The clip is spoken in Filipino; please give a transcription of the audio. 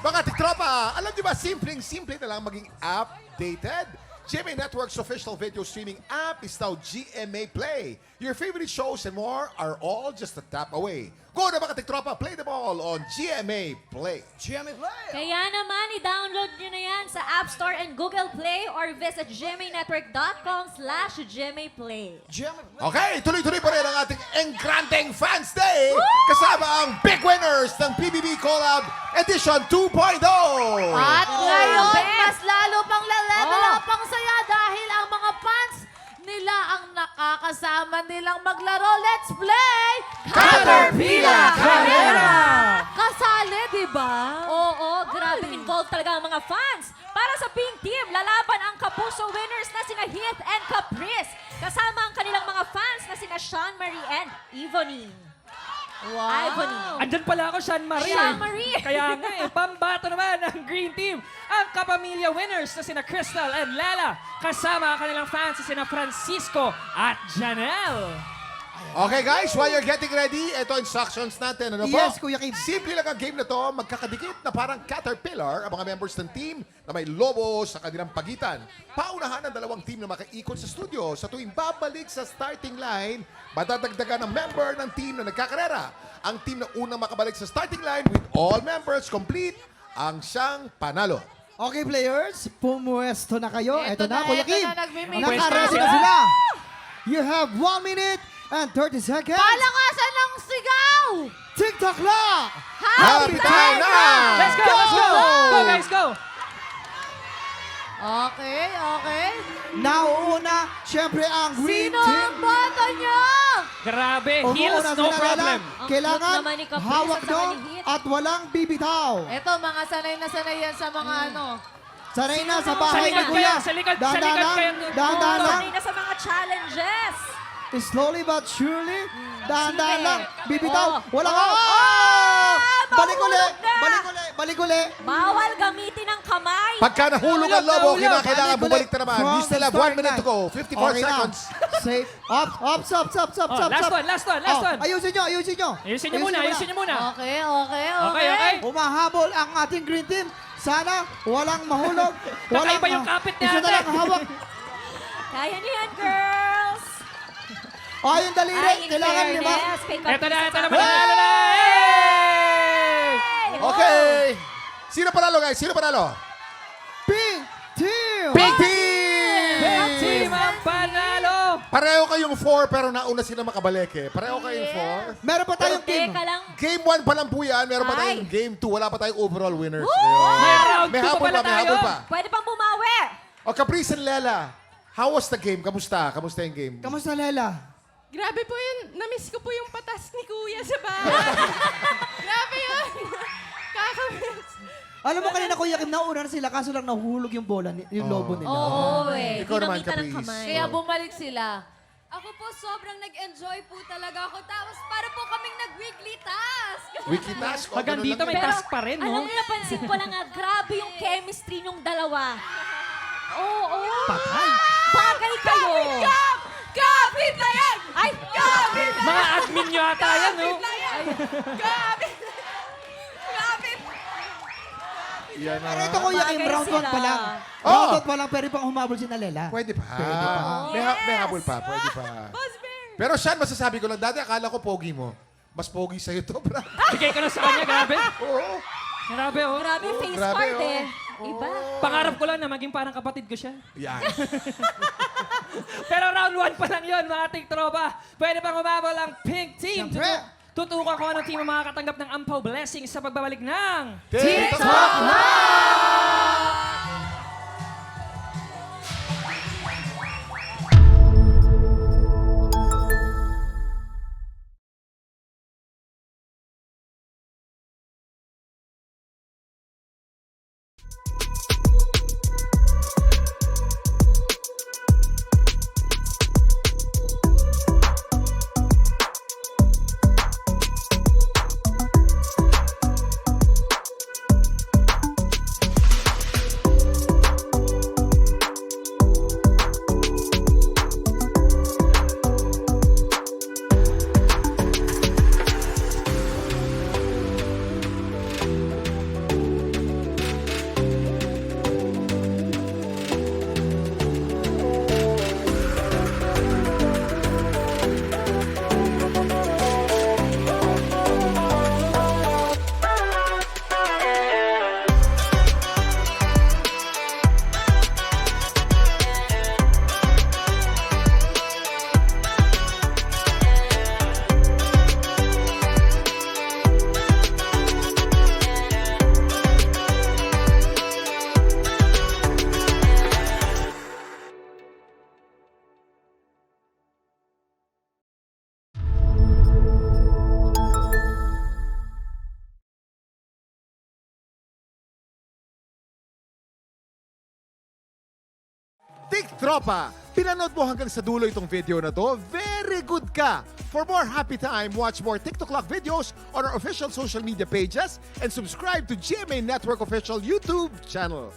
Mga tiktropa, alam niyo ba, simpleng-simple na lang maging updated? GMA Network's official video streaming app is now GMA Play. Your favorite shows and more are all just a tap away. Go na mga tiktropa, play them all on GMA Play. GMA Play! Kaya naman, i-download nyo na yan sa App Store and Google Play or visit gmanetwork.com/gmaplay. GMA Play! Okay, tuloy-tuloy pa rin ang ating Engranding Fans Day kasama ang big winners ng PBB Collab Edition 2.0. At ngayon, mas lalo pang level Oh. up ang saya dahil ang mga fans nila ang nakakasama nilang maglaro. Let's play! Caterpillar Carrera! Kasali, di ba? Oo, grabe involved talaga ang mga fans. Para sa Pink Team, lalaban ang Kapuso winners na sina Heath and Caprice. Kasama ang kanilang mga fans na sina Sean Marie and Ivony. Ivony. Andyan pala ako, Sean Marie. Sean Marie. Kaya nga pambato naman ng Green Team. Ang kapamilya winners na sina Crystal and Lala. Kasama ang kanilang fans na sina Francisco at Janelle. Okay guys, while you're getting ready, ito instructions natin. Ano po? Yes, Kuya Kim. Simple lang ang game na to, magkakadikit na parang caterpillar ang mga members ng team na may lobo sa kanilang pagitan. Paunahan ang dalawang team na makaikot sa studio. Sa tuwing babalik sa starting line, madadagdagan ang member ng team na nagkakarera. Ang team na unang makabalik sa starting line with all members complete ang siyang panalo. Okay, players, pumuesto na kayo. Eto Ito na, na, Kuya eto Kim. na, nagmimili Nakaready na. na sila. You have 1 minute and 30 seconds. Palakasan ng sigaw! TikTok clock! Happy time na! Let's go, let's go! Go guys, go! Okay, okay. Nauuna, syempre ang Green Sino Team. ang boto nyo? Grabe, Umuuna heels, no sila, problem. Ang Kailangan cute naman ni Caprice hawak at saka nyo ni Heath. at walang bibitaw. Eto, mga sanay na sanay yan sa mga ano. Sanay na sa Sa bahay likod ni Kuya. kayo, sa likod Dahan-dahan lang, kayo. dahan-dahan lang. Sanay na sa mga challenges. Slowly but surely. Dahan-dahan Sige. lang. Bibitaw. Oh. Walang Oh. oh! Balik uli. Mahulog na. Balik uli. Balik uli. Bawal gamitin ang kamay. Pagka nahulog ang lobo, Nahulog. kailangan Balik bumalik ulit. na naman. From You still have starting 1 minute to line. go. 54 Okay na. seconds. Safe. Up, up, stop, stop, stop, Oh, stop. last stop. one, last one, last Oh, one. Ayusin nyo, ayusin nyo. Ayusin niyo muna, ayusin niyo muna. Okay, okay, okay. Okay, okay. Umahabol ang ating green team. Sana walang mahulog. Kakaiba yung kapit Isa natin. na lang hawak. Kaya niyan, girls. Oh, yung daliri. Ay, in Kailangan lima. fairness, kay Caprice Ito na, at ito na, saka- manalo na! Hey! Okay. Sino panalo guys? Sino panalo? Pink team. Big team! Big team ang panalo! Pareho kayong 4 pero nauna sila makabalik eh. Pareho kayong 4. Meron pa tayong team. Teka lang. Game 1 pa lang po yan. Meron pa Ay. tayong game 2. Wala pa tayong overall winners. Woo! Ngayon. May round May 2 pa habol pala pa, may tayo. habol pa. Pwede pang bumawi. O Caprice and Lela, how was the game? Kamusta? Kamusta yung game? Kamusta, Lela? Grabe po yun. Namiss ko po yung patas ni Kuya sa bahay. Grabe yun. Kakamiss. Alam mo kanina, Kuya Kim, nauna na sila kaso lang nahulog yung bola, yung lobo nila. Oo, eh. Ikaw naman, Ginamitan ng Caprice. kamay. Kaya bumalik sila. Ako po sobrang nag-enjoy po talaga ako. Tapos para po kaming nag-weekly task. Wiki task. o, Hanggang ganun dito lang may yun. task pa rin, alam no? mo, napansin ko lang nga, grabe yung chemistry nyong dalawa. Oo. Patay. Bagay kayo. Kapit na yan! Ay, Kapit na Mga admin nyo ata yan, no? yan! Kapit! Kapit! Yan na. Pero ito, Kuya Kim, Bagay round 1 pa sila. lang. Oh. Round 1 pa lang, pero pang humabol si Nalela. Pwede pa. Pwede pa. May habol pa. Pwede pa. Boss Bear! Pero Sean, masasabi ko lang, dati akala ko pogi mo. Mas pogi sa'yo to, bro. Bigay ka na sa kanya, grabe. Oo. Grabe, oh. grabe face grabe, card oh. eh. Iba. Pangarap ko lang na maging parang kapatid ko siya. Yan. Pero round 1 pa lang yun, mga tiktropa. Pwede pang umabol ang Pink Team. Siyempre. Tutukan ko anong team ang makakatanggap ng Ampaw Blessings sa pagbabalik ng... TikTok Tropa! Pinanood mo hanggang sa dulo itong video na to? Very good ka! For more happy time, watch more TikTok Clock videos on our official social media pages and subscribe to GMA Network official YouTube channel.